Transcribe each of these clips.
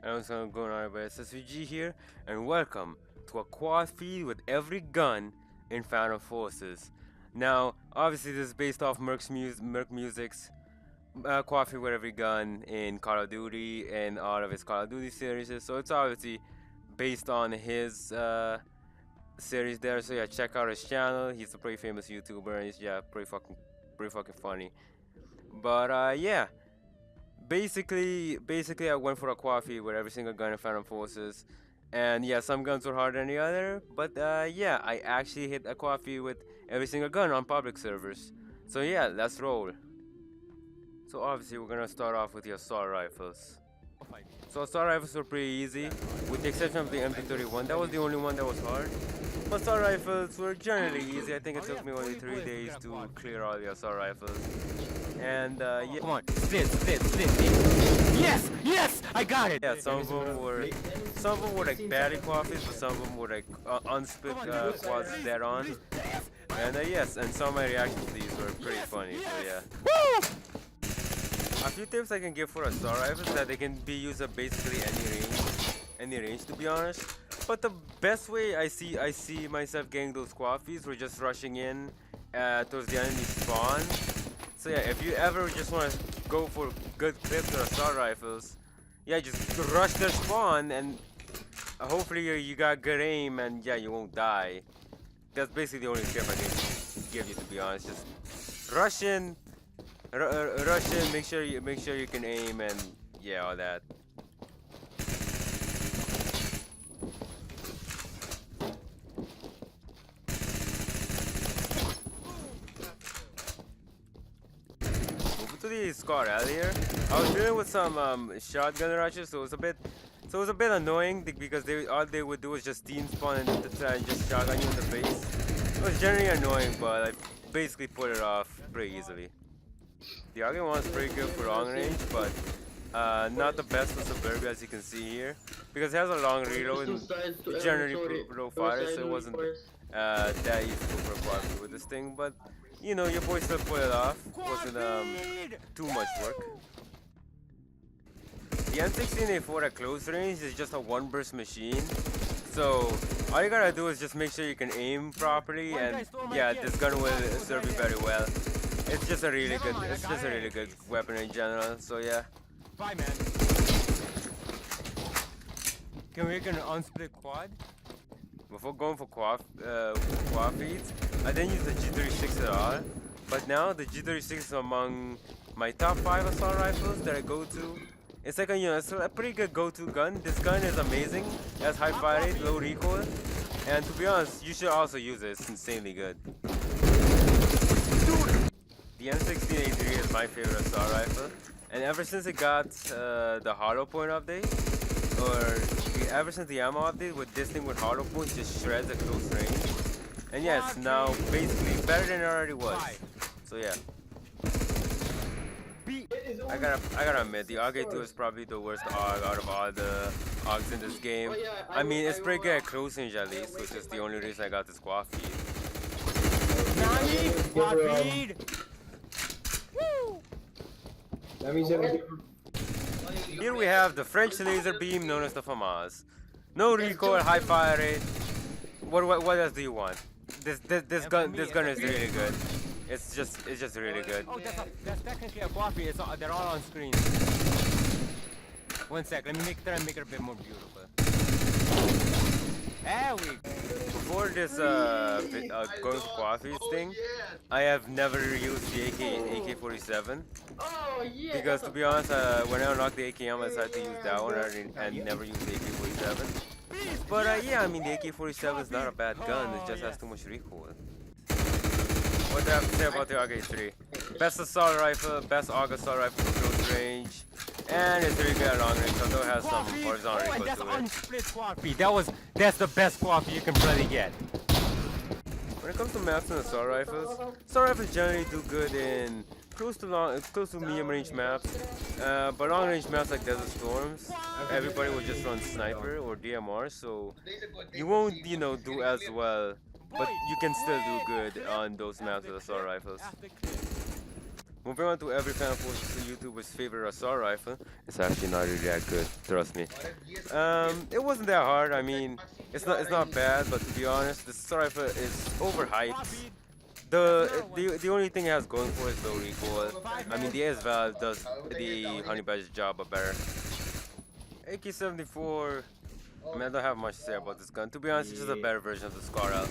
And what's going on, everybody? It's SVG here, and welcome to a quad feed with every gun in Phantom Forces. Now, obviously, this is based off Merc Music's quad feed with every gun in Call of Duty and all of his Call of Duty series. So it's obviously based on his series there. So yeah, check out his channel. He's a pretty famous YouTuber, and he's pretty fucking funny. But yeah. Basically, I went for a coffee with every single gun in Phantom Forces, and yeah, some guns were harder than the other. But yeah, I actually hit a coffee with every single gun on public servers. So yeah, let's roll. So obviously, we're gonna start off with the assault rifles. So assault rifles were pretty easy, with the exception of the MP31. That was the only one that was hard. But assault rifles were generally easy. I think it took me only 3 days to clear all the assault rifles. And yeah. Come on, split. Yes, yes, I got it. Yeah, some of them were like battery coffees, but some of them were like unsplit quads dead on. And yes, and some of my reactions to these were pretty funny. So yeah. Woo! A few tips I can give for assault rifles that they can be used at basically any range to be honest. But the best way I see myself getting those coffees were just rushing in towards the enemy spawn. So yeah, if you ever just want to go for good clips or assault rifles, yeah, just rush their spawn and hopefully you got good aim and yeah, you won't die. That's basically the only tip I can give you, to be honest. Just rush in, make sure you can aim and yeah, all that. To the squad earlier, I was dealing with some shotgun rushes, so it was a bit annoying because all they would do was just team spawn and just shotgun you in the face. It was generally annoying, but I basically put it off pretty easily. The argument was pretty good for long range, but not the best for Suburbia, as you can see here, because it has a long reload and generally low fire, so it wasn't that easy to go for a quad with this thing, but you know, your boy still pulled it off. Wasn't too much work. The M16A4 at close range is just a one burst machine. So all you gotta do is just make sure you can aim properly, and yeah, this gun will serve you very well. It's just a really good weapon in general. So yeah. Bye, man. Can we make an unsplit quad? Before going for quad feeds, I didn't use the G36 at all, but now the G36 is among my top 5 assault rifles that I go to. It's like it's a pretty good go-to gun. This gun is amazing. It has high fire rate, low recoil, and to be honest, you should also use it. It's insanely good. The M16A3 is my favorite assault rifle, and ever since it got the hollow point update, ever since the ammo update, with this thing with hollow points just shreds at close range. And yeah, it's now basically better than it already was. So yeah. I gotta admit, the AUG-2 is probably the worst AUG out of all the AUGs in this game. I mean, it's pretty good at close range at least, which is the only reason I got this quad feed. Nani? Quad feed? Woo! That means here we have the French laser beam known as the FAMAS. No recoil, high fire rate. What else do you want? This gun is really good. It's just really good. Oh, that's technically a coffee. They're all on screen. One sec. Let me try and make it a bit more beautiful. There we go. Before this going for coffees thing, I have never used the AK-47. Oh, yeah. Because to be honest, when I unlocked the AK ammo, I decided to use that one and never used the AK-47. But yeah, I mean the AK-47 is not a bad gun, it just has too much recoil. What do I have to say about the AUG-3? Best assault rifle, best AUG assault rifle for close range, and it's really good at long range, although it has some horizontal recoil to it. Unsplit coffee. That's the best coffee you can probably get. When it comes to maps and assault rifles generally do good in close to medium range maps, but long range maps like Desert Storms, everybody will just run sniper or DMR, so you won't do as well, but you can still do good on those maps with assault rifles. Moving on to every fan forces YouTuber's favorite assault rifle. It's actually not really that good, trust me. It wasn't that hard. I mean, it's not bad, but to be honest, the assault rifle is overhyped. The only thing it has going for it is the recoil. I mean, the AS Valve does the Honey Badger's job a better. AK-74. I mean, I don't have much to say about this gun. To be honest, it's just a better version of the Scar-Out.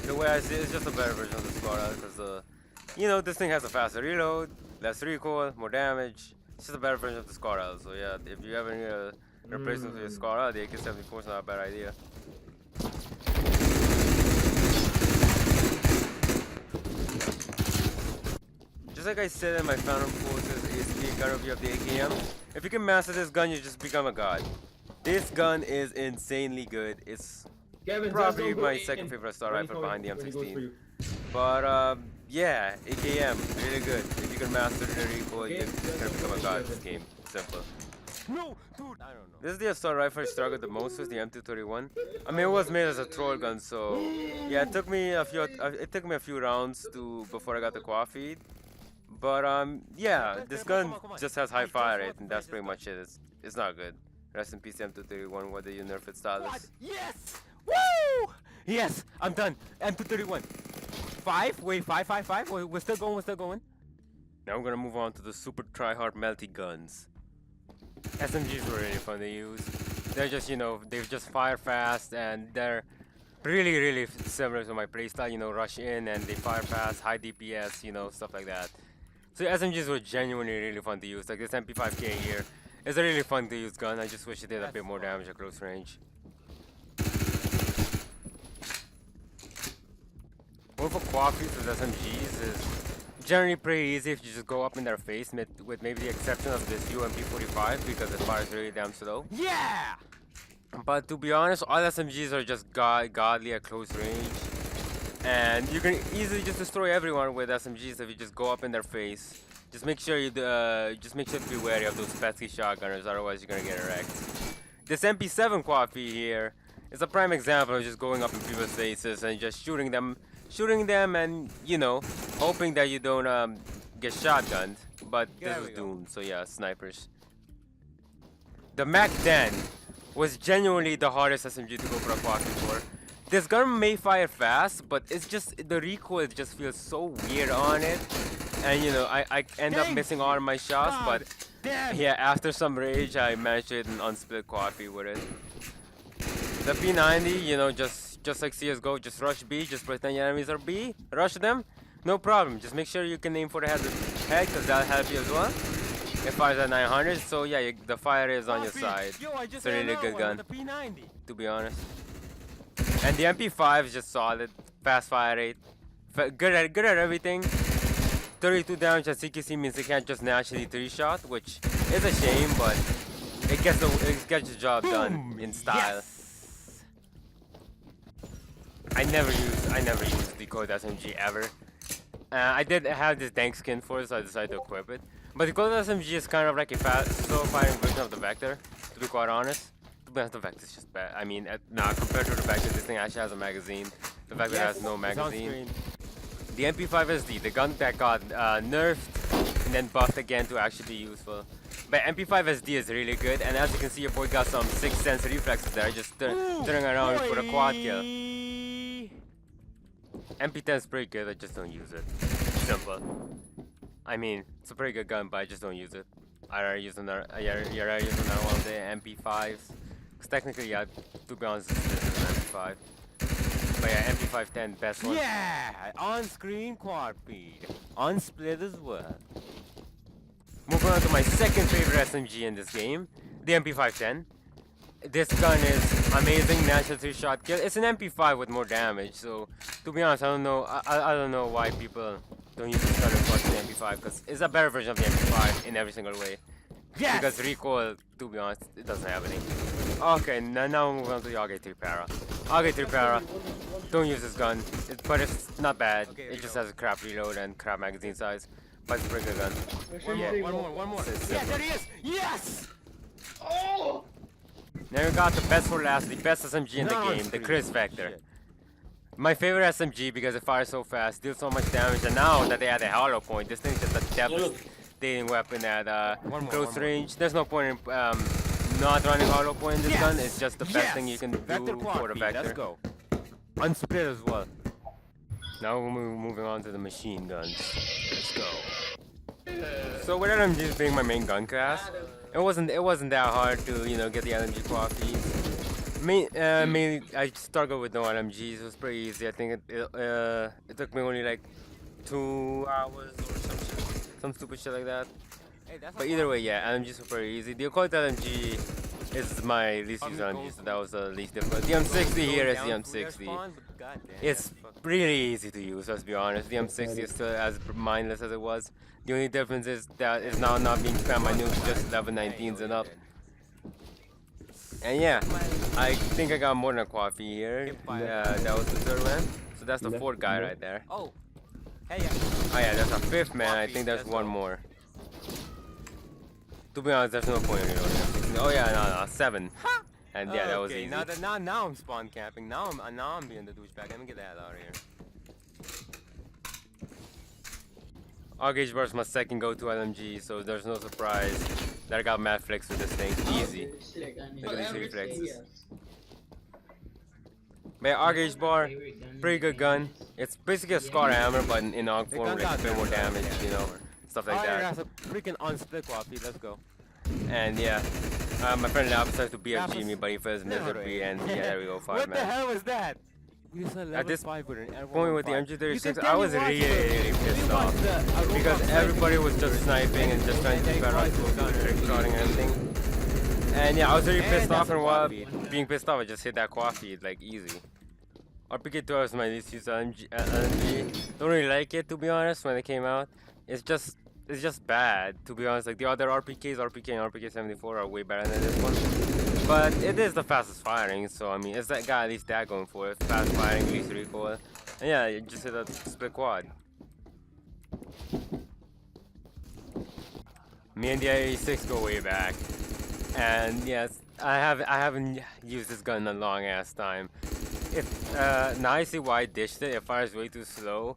The way I see it, it's just a better version of the Scar-Out because, you know, this thing has a faster reload, less recoil, more damage. It's just a better version of the Scar-Out. So yeah, if you ever need a replacement for your Scar-Out, the AK-74 is not a bad idea. Just like I said in my Phantom Forces ASP gun review of the AKM, if you can master this gun, you just become a god. This gun is insanely good. It's probably my second favorite assault rifle behind the M16. But yeah, AKM, really good. If you can master the recoil, you're gonna become a god in this game. Simple. No, dude, I don't know. This is the assault rifle I struggled the most with, the M231. I mean, it was made as a troll gun, so yeah, it took me a few rounds before I got the quad feed. But yeah, this gun just has high fire rate, and that's pretty much it. It's not good. Rest in peace, M231. Whether you nerf it, stylus. Yes! Woo! Yes, I'm done. M231. 5? Wait, 5. Wait, we're still going. Now we're gonna move on to the super tryhard melty guns. SMGs were really fun to use. They're just, you know, they just fire fast, and they're really similar to my playstyle. You know, rush in and they fire fast, high DPS, you know, stuff like that. So SMGs were genuinely really fun to use. Like this MP5K here. It's a really fun to use gun. I just wish it did a bit more damage at close range. One for quad feeds with SMGs is generally pretty easy if you just go up in their face, with maybe the exception of this UMP45 because it fires really damn slow. Yeah! But to be honest, all SMGs are just godly at close range. And you can easily just destroy everyone with SMGs if you just go up in their face. Just make sure to be wary of those pesky shotgunners, otherwise you're gonna get wrecked. This MP7 quad feed here is a prime example of just going up in people's faces and just shooting them, and you know, hoping that you don't get shotgunned. But this was doomed, so yeah, snipers. The Mac 10 was genuinely the hardest SMG to go for a quad feed for. This gun may fire fast, but it's just the recoil just feels so weird on it. And you know, I end up missing all of my shots, but yeah, after some rage, I managed to hit an unsplit quad feed with it. The P90, you know, just like CSGO, just rush B, just pretend your enemies are B, rush them, no problem. Just make sure you can aim for the head, because that'll help you as well. It fires at 900, so yeah, the fire is on your side. It's a really good gun, to be honest. And the MP5 is just solid, fast fire rate, good at everything. 32 damage at CQC means it can't just naturally 3-shot, which is a shame, but it gets the job done in style. Yes. I never used decode SMG ever. I did have this dank skin for it, so I decided to equip it. But decode SMG is kind of like a slow firing version of the Vector, to be quite honest. To be honest, the Vector is just bad. I mean, compared to the Vector, this thing actually has a magazine. The Vector has no magazine. The MP5SD, the gun that got nerfed and then buffed again to actually be useful. But MP5SD is really good, and as you can see, your boy got some 6th sense reflexes there, just turning around for a quad kill. MP10 is pretty good, I just don't use it. Simple. I mean, it's a pretty good gun, but I just don't use it. I rather use another one of the MP5s. Because technically, yeah, to be honest, this is an MP5. But yeah, MP510, best one. Yeah! On-screen quad feed. Unsplit as well. Moving on to my second favorite SMG in this game, the MP510. This gun is amazing, natural 3-shot kill. It's an MP5 with more damage, so to be honest, I don't know why people don't use this gun as much as the MP5, because it's a better version of the MP5 in every single way. Yes! Because recoil, to be honest, it doesn't have any. Okay, now we're moving on to the AUG-3 Para. AUG-3 Para, don't use this gun, but it's not bad. It just has a crap reload and crap magazine size, but it's a pretty good gun. One more. Yeah, there he is! Yes! Oh! Now we got the best for last, the best SMG in the game, the Chris Vector. My favorite SMG because it fires so fast, deals so much damage, and now that they add a hollow point, this thing's just a devastating weapon at close range. There's no point in not running hollow point in this gun. It's just the best thing you can do for the vector. Let's go. Unsplit as well. Now we're moving on to the machine guns. Let's go. So with LMGs being my main gun class, it wasn't that hard to get the LMG quadfeeds. Mainly I struggled with no LMGs. It was pretty easy. I think it took me only like 2 hours or some stupid shit like that. But either way, yeah, LMGs were pretty easy. The occult LMG is my least used LMG, so that was the least difficult. The M60 here is the M60. It's really easy to use, let's be honest. The M60 is still as mindless as it was. The only difference is that it's now not being spammed by nukes, just level 19s and up. And yeah, I think I got more than a quad feed here. That was the third one. So that's the fourth guy right there. Oh, hey, oh yeah, that's a fifth man. I think there's one more. To be honest, there's no point in reloading. Oh yeah, no, 7. And yeah, that was easy. Now I'm spawn camping. Now I'm being the douchebag. Let me get the hell out of here. Gauge burst my second go-to LMG, so there's no surprise that I got mad flicks with this thing. Easy. Look at these reflexes. But yeah, gauge bar, pretty good gun. It's basically a Scar hammer, but in AUG form with like a bit more damage, stuff like that. That's a freaking unsplit quadfeed. Let's go. And yeah, my friend now decided to BFG me, but he fails miserably, and yeah, there we go, 5 What man. the hell was that? At this point with the MG36, I was really pissed off because everybody was just sniping and just trying to keep out trick shotting and everything. And yeah, I was really pissed off, and while being pissed off, I just hit that quadfeed like easy. RPK-12 is my least used LMG. Don't really like it, to be honest. When it came out, it's just bad, to be honest. Like the other RPKs, RPK and RPK-74 are way better than this one. But it is the fastest firing, so I mean, it's that guy, at least that going for it. Fast firing, least recoil. And yeah, you just hit a split quad. Me and the i86 go way back. And yes, I haven't used this gun in a long ass time. Now I see why I dished it. It fires way too slow.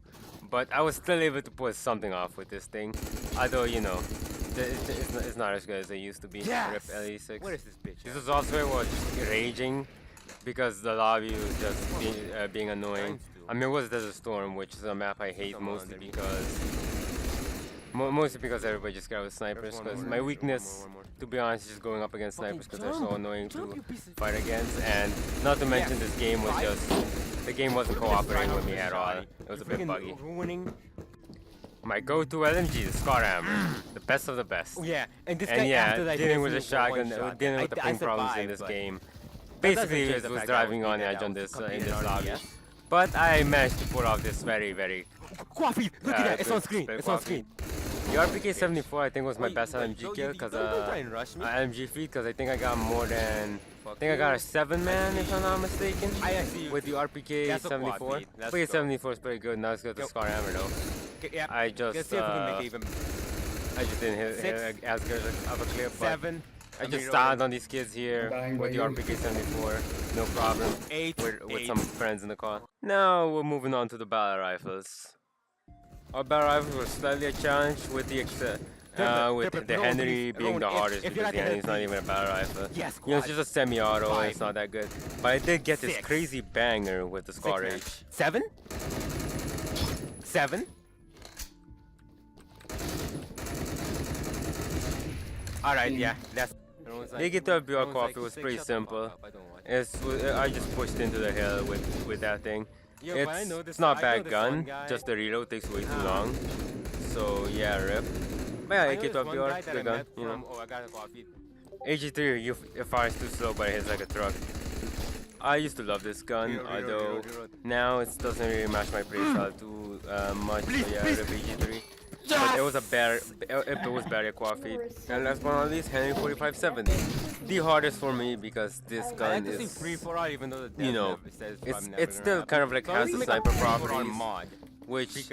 But I was still able to pull something off with this thing. Although, it's not as good as it used to be. Yes! Rip LE6. What is this bitch? This was also where I was raging because the lobby was just being annoying. I mean, it was Desert Storm, which is a map I hate mostly because everybody just got with snipers. Because my weakness, to be honest, is just going up against snipers because they're so annoying to fight against. And not to mention, this game was the game wasn't cooperating with me at all. It was a bit buggy. My go-to LMG, the Scar hammer, the best of the best. Yeah, and dealing with the shotgun, dealing with the ping problems in this game. Basically, it was driving on edge on this in this lobby. But I managed to pull off this very quadfeed! Look at that! It's on screen! It's on screen! The RPK-74 I think was my best LMG kill because LMG feed because I think I got more than I got a 7-man if I'm not mistaken with the RPK-74. RPK-74 is pretty good. Now let's go to the Scar hammer though. I just didn't hit as good of a clip, but I just stand on these kids here with the RPK-74, no problem, with some friends in the car. Now we're moving on to the battle rifles. Our battle rifles were slightly a challenge with the Henry being the hardest because the Henry's not even a battle rifle. It's just a semi-auto and it's not that good. But I did get this crazy banger with the Scar H. 7? Alright, yeah, that's... The idea.He coffee was pretty simple. I just pushed into the hill with that thing. It's not a bad gun, just the reload takes way too long. So yeah, rip. But yeah, idea.He, good gun, AG3, it fires too slow but it hits like a truck. I used to love this gun, although now it doesn't really match my playstyle too much. So yeah, rip AG3. But it was better quadfeed. And last but not least, Henry 4570. The hardest for me because this gun is, it's still kind of like has the sniper properties, which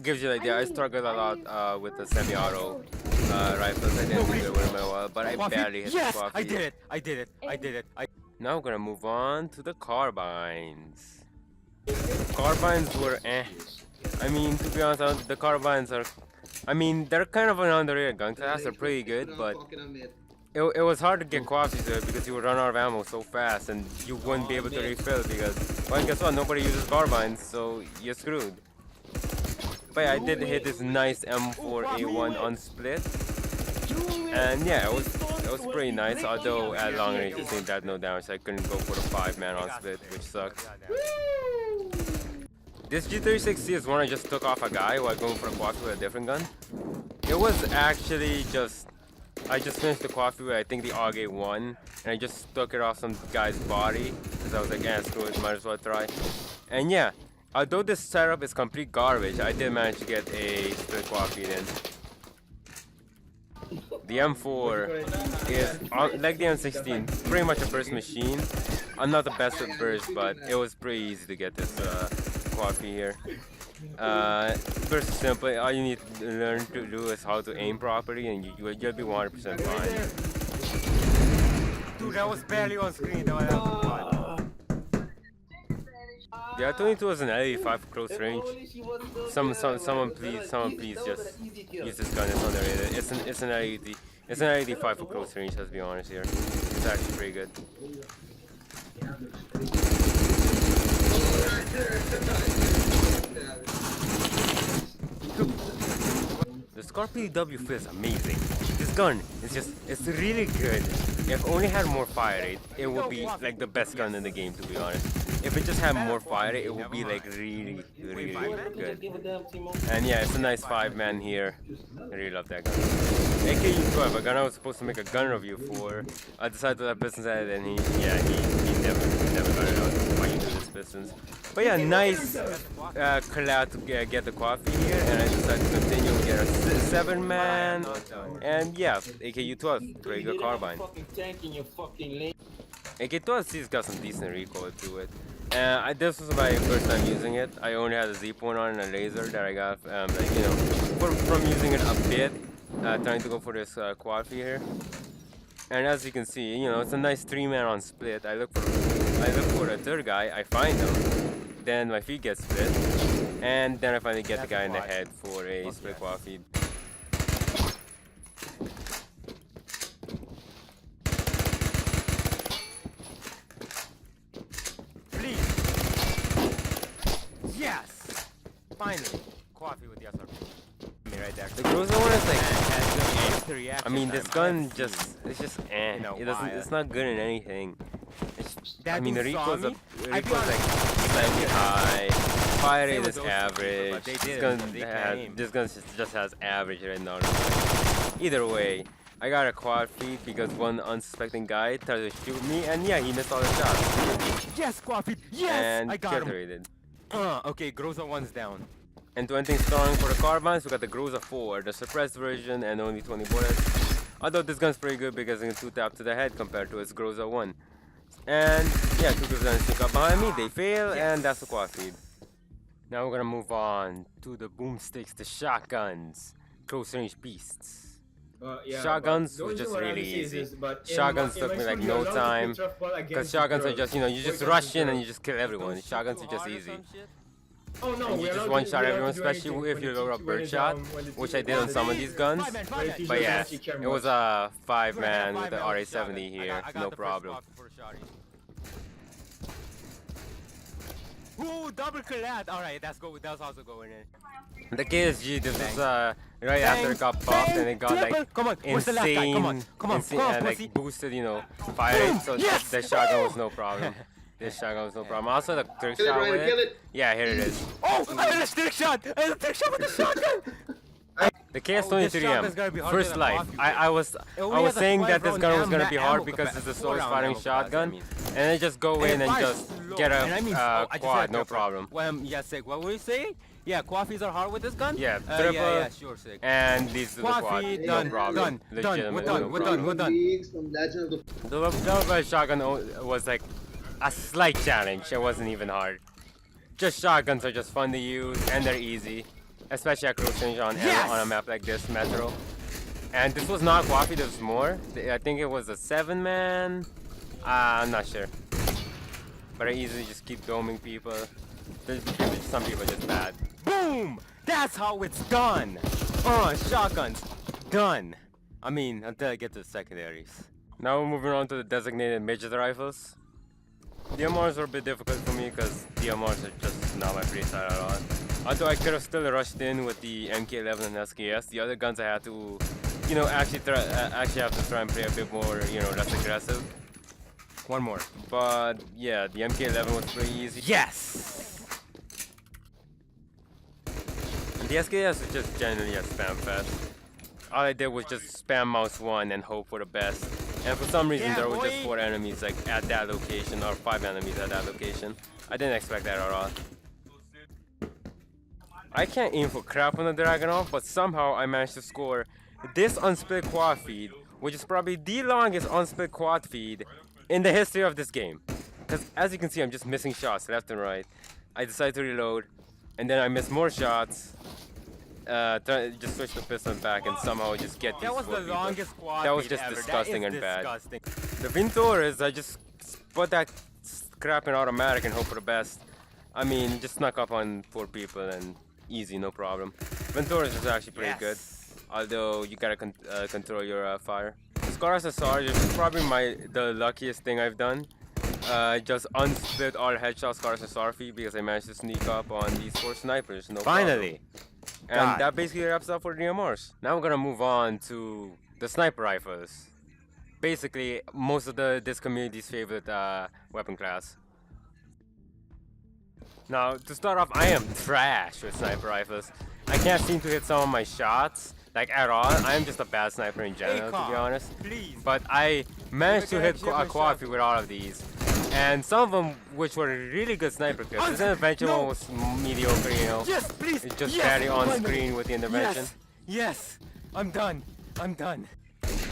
gives you the idea. I struggled a lot with the semi-auto rifles. I didn't do good with them a while, but I barely hit the quadfeed. I did it. Now we're gonna move on to the carbines. Carbines were eh. I mean, to be honest, the carbines are. I mean, they're kind of an underrated gun class. They're pretty good, but it was hard to get coffees there because you would run out of ammo so fast and you wouldn't be able to refill because, well, guess what? Nobody uses carbines, so you're screwed. But yeah, I did hit this nice M4A1 on split, and yeah, it was pretty nice. Although at long range, it seemed that no damage, so I couldn't go for the 5-man on split, which sucks. This G36C is one I just took off a guy while going for a coffee with a different gun. It was actually just, I just finished the coffee with I think the AUG 1, and I just took it off some guy's body because I was like, eh, screw it, might as well try. And yeah, although this setup is complete garbage, I did manage to get a split coffee in. The M4 is, like the M16, pretty much a burst machine. I'm not the best at burst, but it was pretty easy to get this coffee here. Burst is simple. All you need to learn to do is how to aim properly, and you'll be 100% fine. Dude, that was barely on screen. That was fun. The R22 was an L85 for close range. Someone please just use this gun. It's underrated. It's an L80. It's an L85 for close range. Let's be honest here. It's actually pretty good. The Scorpio W feels amazing. This gun is it's really good. If it only had more fire rate, it would be like the best gun in the game, to be honest. If it just had more fire rate, it would be like really good. And yeah, it's a nice 5-man here. I really love that gun. AKU-12, a gun I was supposed to make a gun review for. I decided to let Pistons at it, and he never got it out. Why you do this, Pistons? But yeah, nice collab to get the coffee here, and I decided to continue with a 7-man. And yeah, AKU-12, pretty good carbine. AK-12C's got some decent recoil to it. This was my first time using it. I only had a Z-point on and a laser that I got, like, you know, from using it a bit, trying to go for this quad feed here. And as you can see, you know, it's a nice 3-man on split. I look for a third guy. I find him. Then my feed gets split, and then I finally get the guy in the head for a split quad feed. Yes! Finally, coffee with the SRP. Me right there. The Groza one is like, I mean, this gun it's just eh. It's not good in anything. I mean, the recoil's like slightly high. Fire rate is average. This gun just has average right now. Either way, I got a quad feed because one unsuspecting guy tried to shoot me, and yeah, he missed all the shots. Yes, quad feed. Yes, and I got him. rated. Okay, Groza 1's down. And to anything strong for the carbines, we got the Groza 4, the suppressed version, and only 20 bullets. Although this gun's pretty good because it can 2-tap to the head compared to its Groza 1. And yeah, 2 guns sneak up behind me, they fail, and that's the quad feed. Now we're gonna move on to the boomsticks, the shotguns, close range beasts. Yeah, shotguns was just really easy. Shotguns took me like no time, because shotguns are just, you know, you just rush in and you just kill everyone. Shotguns are just easy. Oh no, and you just one-shot everyone, especially if you load up birdshot, which I did on some of these guns. But yeah, it was a 5-man with the RA-70 here, no problem. Ooh, double collab. Alright, that's also going in. The KSG, this was right after it got buffed and it got like insane, like boosted, you know, fire rate, so the shotgun was no problem. This shotgun was no problem. Also, the trick shot with it. Yeah, here it is. Oh, I had a trick shot! I had a trick shot with the shotgun! The KS-23M, first life. I was saying that this gun was gonna be hard because it's the slowest firing shotgun, and then just go in and just get a quad, no problem. Yeah, sick. What were you saying? Yeah, quadfeeds are hard with this gun? Yeah, triple, yeah, sure, sick. and these are the quad, no problem. We're done. The double shotgun was like a slight challenge. It wasn't even hard. Just shotguns are just fun to use and they're easy, especially at close range on a map like this, Metro. And this was not quad feed, this was more. I think it was a 7-man. I'm not sure. But I easily just keep doming people. Some people are just bad. Boom! That's how it's done! Shotguns. Done. I mean, until I get to the secondaries. Now we're moving on to the designated midget rifles. DMRs were a bit difficult for me because DMRs are just not my free side at all. Although I could have still rushed in with the MK11 and SKS, the other guns I had to, actually have to try and play a bit more, less aggressive. One more. But yeah, the MK11 was pretty easy. Yes! The SKS was just generally a spam fest. All I did was just spam mouse 1 and hope for the best. And for some reason there were just 4 enemies like at that location, or 5 enemies at that location. I didn't expect that at all. I can't aim for crap on the Dragunov, but somehow I managed to score this unsplit quad feed, which is probably the longest unsplit quad feed in the history of this game. Because as you can see, I'm just missing shots left and right. I decided to reload, and then I miss more shots. Just switch the pistol back and somehow just get these. That was the people. longest quad That was feed just ever. disgusting That is and bad. disgusting. The Ventores, I just put that crap in automatic and hope for the best. I mean, just snuck up on 4 people and easy, no problem. Ventores is actually pretty good, although you gotta control your fire. Scar SSR is probably the luckiest thing I've done. Just unsplit all headshot Scar SSR feed because I managed to sneak up on these 4 snipers. No Finally. problem. And that basically wraps up for the DMRs. Now we're gonna move on to the sniper rifles. Basically, most of this community's favorite weapon class. Now, to start off, I am trash with sniper rifles. I can't seem to hit some of my shots, like at all. I am just a bad sniper in general, to be honest. Please. But I managed to hit a quad feed with all of these. And some of them, which were really good sniper kills. This intervention one was mediocre, Yes, please. It's just barely on screen with the intervention. Yes. I'm done. I'm done.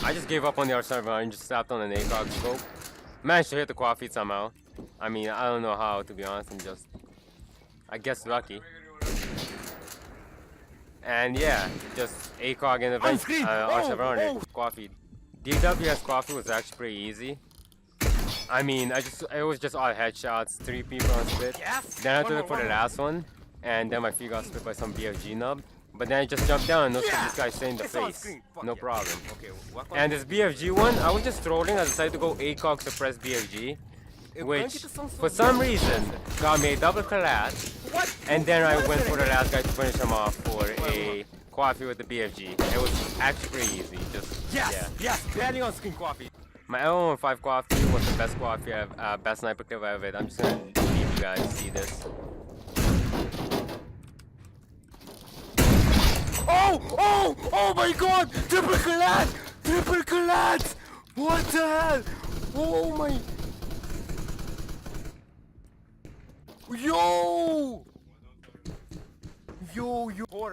I just gave up on the other server and just slapped on an ACOG scope. Managed to hit the quad feed somehow. I mean, I don't know how, to be honest. I'm just, I guess, lucky. And yeah, just ACOG intervention. R700 quad feed. DWS quad feed was actually pretty easy. I mean, it was just all headshots, 3 people on split. Yes. Then I had to look for the last one, and then my feet got split by some BFG nub. But then I just jumped down and looked at this guy straight in the face. No problem. Okay. And this BFG one, I was just trolling. I decided to go ACOG suppress BFG, which for some reason got me a double collat. And then I went for the last guy to finish him off for a quad feed with the BFG. It was actually pretty easy. Just Yes. Barely on screen quad feed. My L15 quad feed was the best quad feed best sniper kill I've ever hit. I'm just gonna leave you guys to see this. Oh my god! Triple collat! What the hell? Oh my... Yo!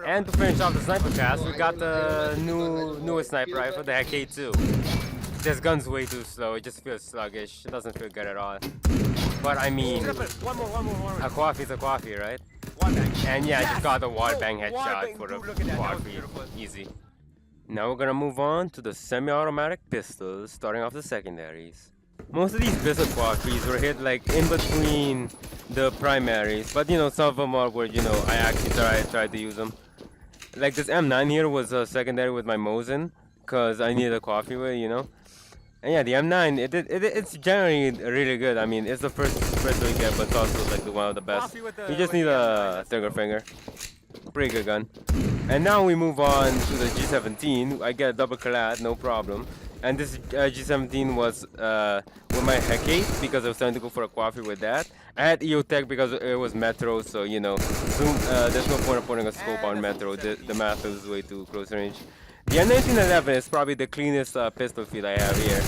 And to finish off the sniper cast, we got the newest sniper rifle, the K2. This gun's way too slow, it just feels sluggish, it doesn't feel good at all. But I mean, One more. a quad feed's a quad feed, right? Wallbang. And yeah, I just got the wall bang wall headshot bang, for the dude, look at that, quad that was feed. beautiful. Easy. Now we're gonna move on to the semi-automatic pistols, starting off the secondaries. Most of these pistol quad feeds were hit like in between the primaries, but some of them are where I actually tried to use them. Like this M9 here was a secondary with my Mosin, cause I needed a quad feed with, And yeah, the M9, it's generally really good. I mean, it's the first pistol you get, but it's also like one of the best. You just need a trigger finger. Pretty good gun. And now we move on to the G17. I get a double collat, no problem. And this G17 was with my Hecate because I was trying to go for a quad feed with that. I had EOTech because it was Metro, so there's no point of putting a scope on Metro. The math is way too close range. The M1911 is probably the cleanest pistol feed I have here.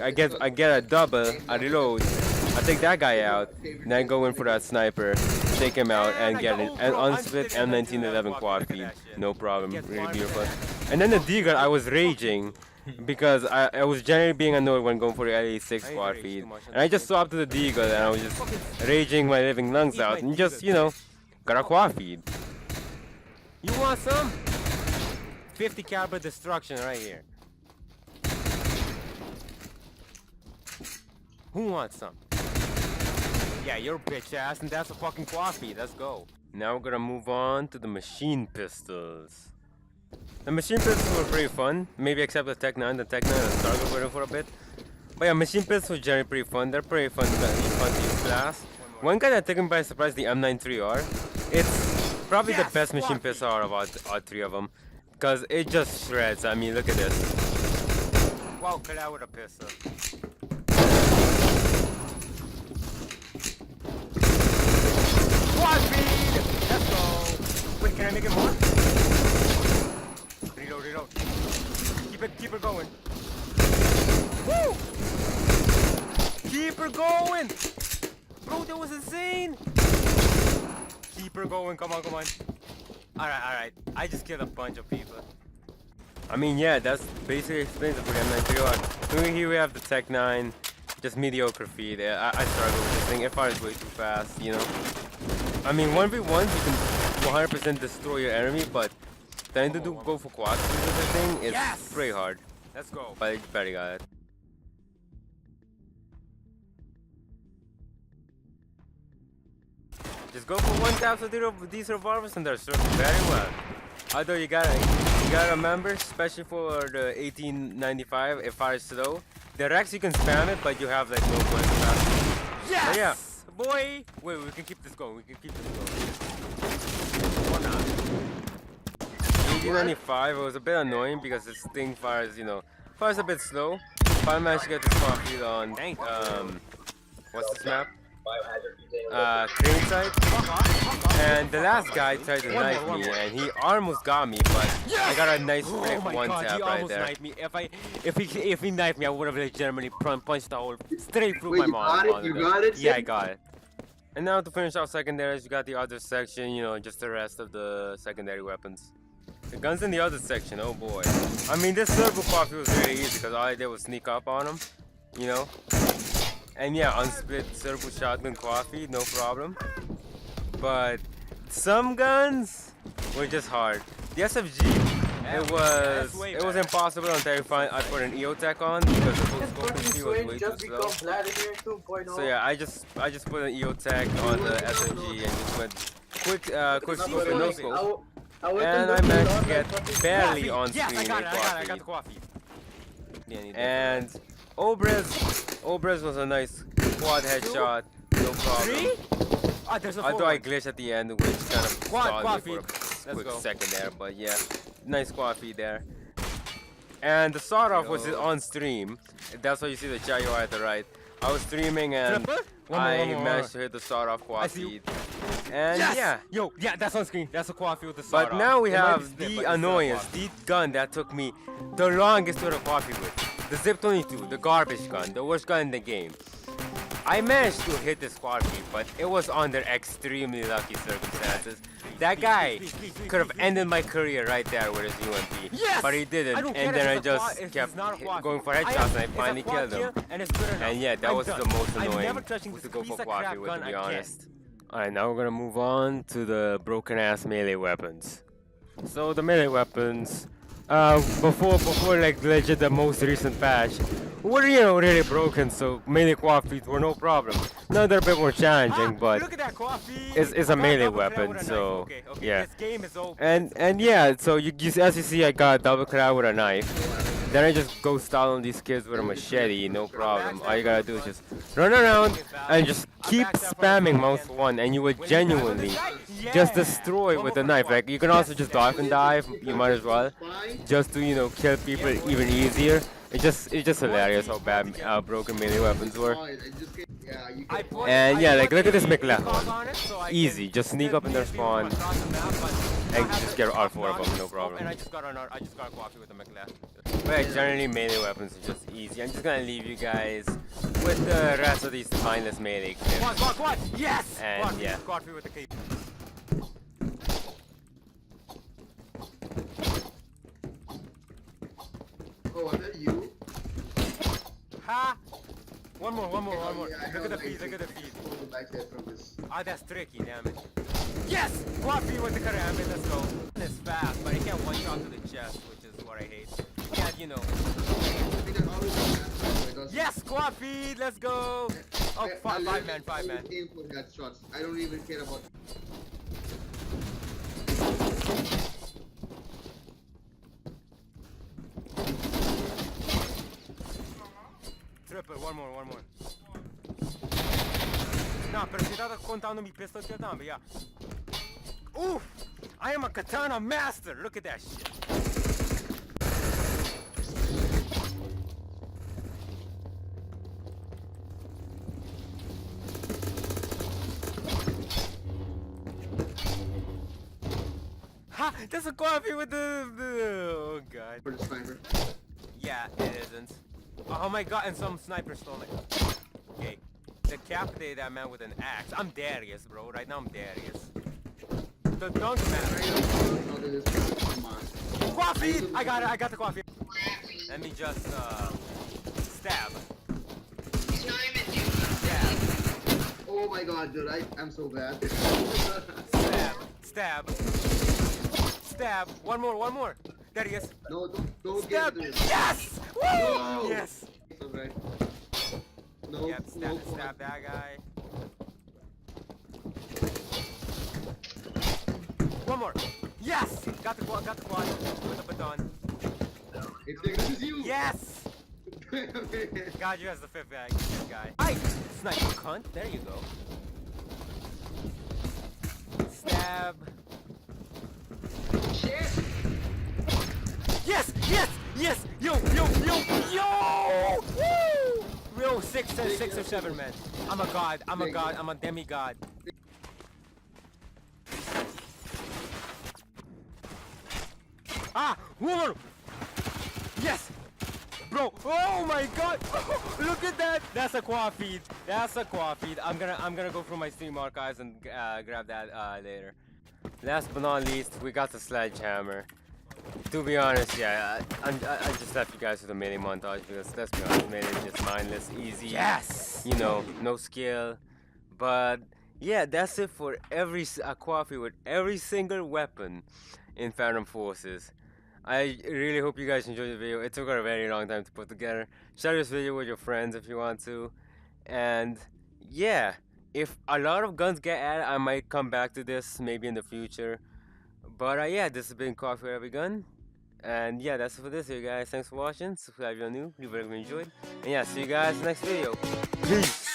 I get a double, I reload, I take that guy out, then I go in for that sniper, take him out, and get an unsplit M1911 quad feed. No problem, really beautiful. And then the Deagle, I was raging because I was generally being annoyed when going for the LA6 quad feed. And I just swapped to the Deagle and I was just raging my living lungs out and just, got a quad feed. You want some? 50 caliber destruction right here. Who wants some? Yeah, you're bitch ass, and that's a fucking quad-feed. Let's go. Now we're gonna move on to the machine pistols. The machine pistols were pretty fun, maybe except the Tech 9. The Tech 9 and struggled with it for a bit. But yeah, machine pistols are generally pretty fun. They're pretty fun to use class. One guy that took me by surprise, the M93R. It's probably the best machine pistol out of all three of them. Because it just shreds. I mean, look at this. Wow, cut out with a pistol. Quad-feed! Let's go! Wait, can I make it more? Reload. Keep her going. Woo! Keep her going! Bro, that was insane! Keep her going, come on. Alright. I just killed a bunch of people. I mean, yeah, that's basically explains it for the M93R. Over here we have the Tech 9. Just mediocre feed. I struggle with this thing. It fires way too fast, you know? I mean, 1v1s, you can 100% destroy your enemy, but trying to go for quad with this thing is pretty hard. Let's go. But I barely got it. Just go for one tap of these revolvers and they're serving very well. Although you gotta remember, especially for the 1895, it fires slow. The Rex you can spam it, but you have like no point capacity. Yes! But yeah. Boy! Wait, we can keep this going. Or not. 1895, it was a bit annoying because this thing fires, fires a bit slow. But I managed to get this complete on, what's this map? Crane side. And the last guy tried to knife me, and he almost got me, but I got a nice one tap right there. Knifed me. If he knifed me, I would have legitimately punched the hole straight through my mom. You got it? Yeah, I got it. And now to finish off secondaries, you got the other section, just the rest of the secondary weapons. The guns in the other section, oh boy. I mean, this circle coffee was really easy because all I did was sneak up on him, And yeah, unsplit circle shotgun coffee, no problem. But some guns were just hard. The SFG, it was impossible until I put an EOTech on because the full scope was way too slow. So yeah, I just put an EOTech on the SFG and just went quick scope and no scope. And I managed to get barely on screen I got the coffee. And Obrez was a nice quad headshot, no problem. Although I glitched at the end, which kind of stalled me for a quick second there, but yeah, nice quad feed there. And the start off was on stream. That's why you see the chat UI at the right. I was streaming and I managed to hit the start off quad feed. And yeah. Yo, that's on screen. That's a quad feed with the start off. But now we have the annoyance, the gun that took me the longest to hit a quad feed with. The Zip 22, the garbage gun, the worst gun in the game. I managed to hit the squad feed, but it was under extremely lucky circumstances. That guy could have ended my career right there with his UMP, but he didn't, and then I just kept going for headshots and I finally killed him. And yeah, that was the most annoying to go for quad feed with, to be honest. Alright, now we're gonna move on to the broken ass melee weapons. So the melee weapons, before like legit the most recent patch, were really broken, so melee quad feeds were no problem. Now they're a bit more challenging, but it's a melee weapon, so yeah. And yeah, so as you see, I got double cut with a knife. Then I just go style on these kids with a machete, no problem. All you gotta do is just run around and just keep spamming mouse 1, and you would genuinely just destroy with the knife. Like, you can also just dodge and dive, you might as well, just to kill people even easier. It's just hilarious how bad broken melee weapons were. And yeah, like look at this McLaughlin. Easy, just sneak up in their spawn and just get all 4 of them, no problem. And I just got a coffee with the McLaughlin. But yeah, generally melee weapons are just easy. I'm just gonna leave you guys with the rest of these mindless melee clips. Quad! Yes! And yeah. Coffee with the cape. Oh, are that you? Ha! One more. Yeah, look at the feed. Back there from this. That's tricky, damn it. Yes! Quad feed with the karambit, let's go. It's fast, but it can't one shot to the chest, which is what I hate. You can't, I think I always Because Yes, squad feed. Let's go. Oh, five man, five man. Aim for headshots. I don't even care about. Triple, one more. No, pero si estás contando mi pistol kill down, but yeah. Oof! I am a katana master! Look at that shit. Ha! That's a coffee with the oh god. For the sniper. Yeah, it isn't. Oh my god, and some sniper stole it. Okay. Decapitate that man with an axe. I'm Darius, bro. Right now I'm Darius. The dunk man. Come on. Coffee! I got it, I got the coffee. Let me just stab. Stab. Oh my god, dude, I'm so bad. Stab. Stab. One more. There he is. No, don't Stab. get it. Yes! Woo! No. Yes. It's alright. No, Yep, no, stab that guy. One more. Yes! Got the quad with the baton. This is you. Yes! God, you as the fifth guy. Hi! Sniper cunt. There you go. Stab. Shit. Yes! Yo! Woo! Real 6 or 7 man. I'm a god. I'm a demigod. Ah! Woman! Yes! Bro! Oh my god! Look at that! That's a quad feed. I'm gonna go through my Steam archives and grab that later. Last but not least, we got the sledgehammer. To be honest, yeah, I just left you guys with a melee montage because let's be honest, melee is just mindless, easy. Yes! You know, no skill. But yeah, that's it for every coffee with every single weapon in Phantom Forces. I really hope you guys enjoyed the video. It took a very long time to put together. Share this video with your friends if you want to. And yeah, if a lot of guns get added, I might come back to this maybe in the future. But yeah, this has been Coffee with Every Gun. And yeah, that's it for this video, guys. Thanks for watching. Subscribe if you're new. Leave a like if you enjoyed. And yeah, see you guys next video. Peace!